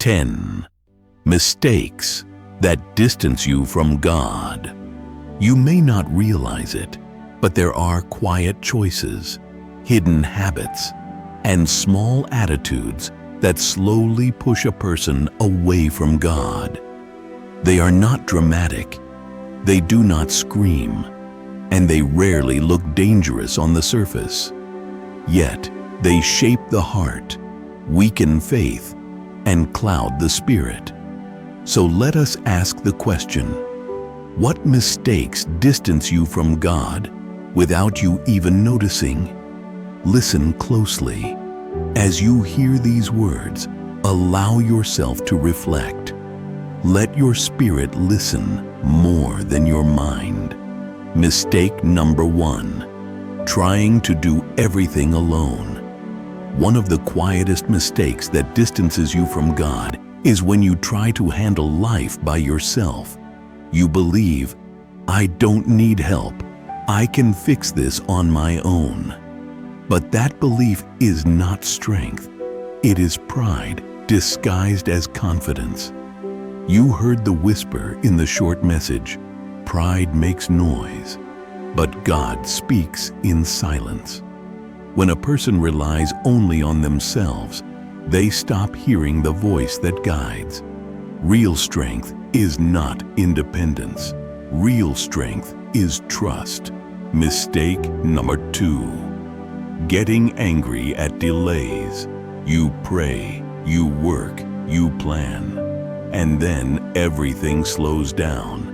10. Mistakes that distance you from God. You may not realize it, but there are quiet choices, hidden habits, and small attitudes that slowly push a person away from God. They are not dramatic, they do not scream, and they rarely look dangerous on the surface. Yet, they shape the heart, weaken faith, and cloud the spirit. So let us ask the question, what mistakes distance you from God without you even noticing? Listen closely. As you hear these words, allow yourself to reflect. Let your spirit listen more than your mind. Mistake number 1. Trying to do everything alone. One of the quietest mistakes that distances you from God is when you try to handle life by yourself. You believe, I don't need help. I can fix this on my own. But that belief is not strength. It is pride disguised as confidence. You heard the whisper in the short message, pride makes noise, but God speaks in silence. When a person relies only on themselves, they stop hearing the voice that guides. Real strength is not independence. Real strength is trust. Mistake number 2. Getting angry at delays. You pray, you work, you plan, and then everything slows down.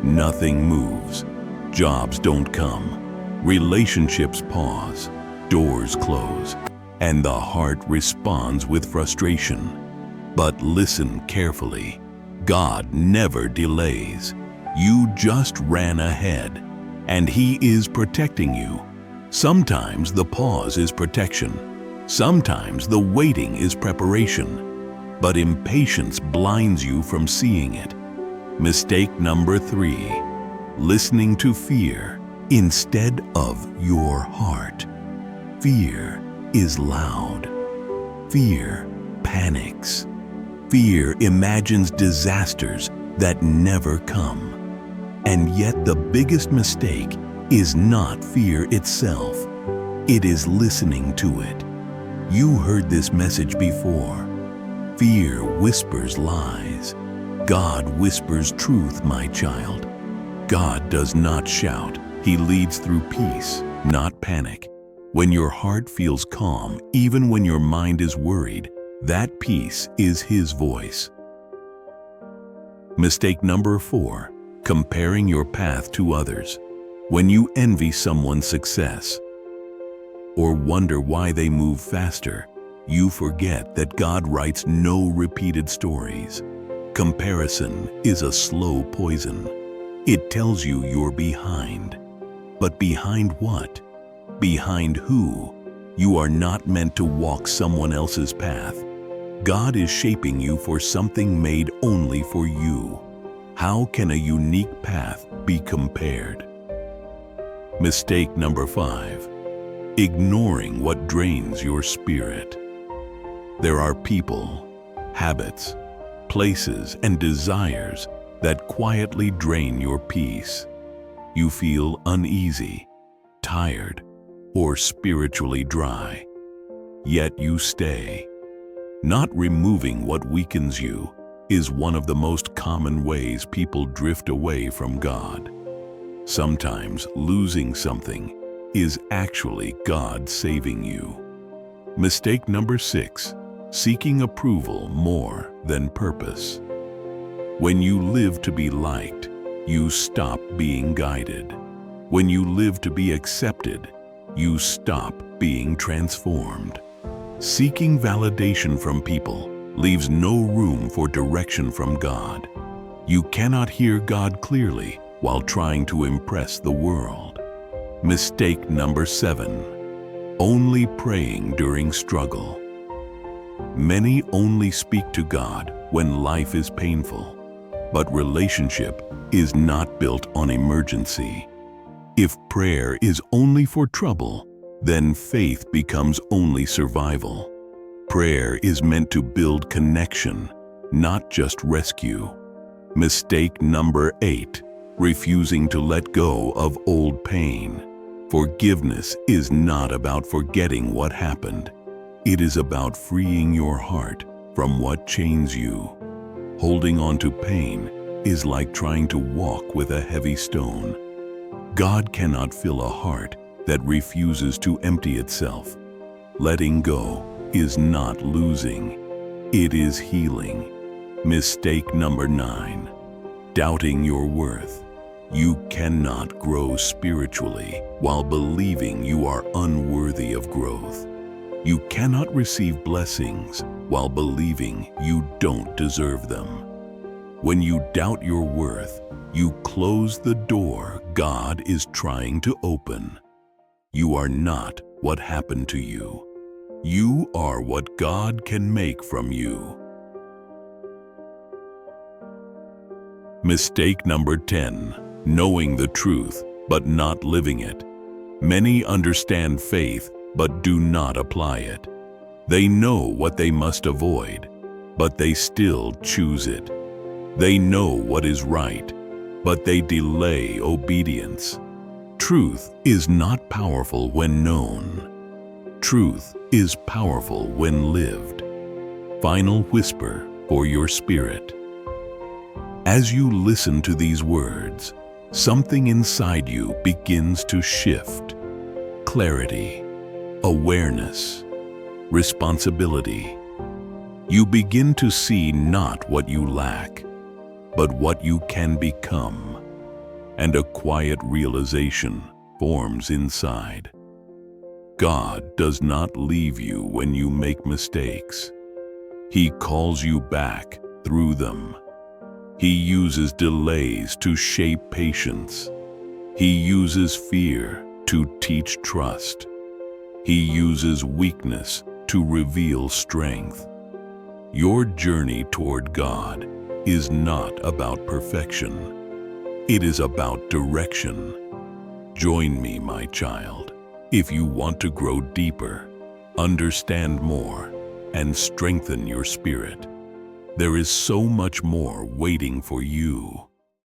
Nothing moves. Jobs don't come. Relationships pause. Doors close, and the heart responds with frustration. But listen carefully. God never delays. You just ran ahead, and He is protecting you. Sometimes the pause is protection. Sometimes the waiting is preparation. But impatience blinds you from seeing it. Mistake number 3. Listening to fear instead of your heart. Fear is loud. Fear panics. Fear imagines disasters that never come. And yet the biggest mistake is not fear itself. It is listening to it. You heard this message before. Fear whispers lies. God whispers truth, my child. God does not shout. He leads through peace, not panic. When your heart feels calm, even when your mind is worried, that peace is His voice. Mistake number 4. Comparing your path to others. When you envy someone's success or wonder why they move faster, you forget that God writes no repeated stories. Comparison is a slow poison. It tells you you're behind. But behind what? Behind who? You are not meant to walk someone else's path. God is shaping you for something made only for you. How can a unique path be compared? Mistake number 5. Ignoring what drains your spirit. There are people, habits, places, and desires that quietly drain your peace. You feel uneasy, tired, or spiritually dry. Yet you stay. Not removing what weakens you is one of the most common ways people drift away from God. Sometimes losing something is actually God saving you. Mistake number 6. Seeking approval more than purpose. When you live to be liked, you stop being guided. When you live to be accepted, you stop being transformed. Seeking validation from people leaves no room for direction from God. You cannot hear God clearly while trying to impress the world. Mistake number 7. Only praying during struggle. Many only speak to God when life is painful, but relationship is not built on emergency. If prayer is only for trouble, then faith becomes only survival. Prayer is meant to build connection, not just rescue. Mistake number 8, refusing to let go of old pain. Forgiveness is not about forgetting what happened. It is about freeing your heart from what chains you. Holding on to pain is like trying to walk with a heavy stone. God cannot fill a heart that refuses to empty itself. Letting go is not losing, it is healing. Mistake number 9, doubting your worth. You cannot grow spiritually while believing you are unworthy of growth. You cannot receive blessings while believing you don't deserve them. When you doubt your worth, you close the door God is trying to open. You are not what happened to you. You are what God can make from you. Mistake number 10, knowing the truth but not living it. Many understand faith but do not apply it. They know what they must avoid, but they still choose it. They know what is right, but they delay obedience. Truth is not powerful when known. Truth is powerful when lived. Final whisper for your spirit. As you listen to these words, something inside you begins to shift. Clarity, awareness, responsibility. You begin to see not what you lack, but what you can become. And a quiet realization forms inside. God does not leave you when you make mistakes. He calls you back through them. He uses delays to shape patience. He uses fear to teach trust. He uses weakness to reveal strength. Your journey toward God is not about perfection. It is about direction. Join me, my child, if you want to grow deeper, understand more, and strengthen your spirit. There is so much more waiting for you.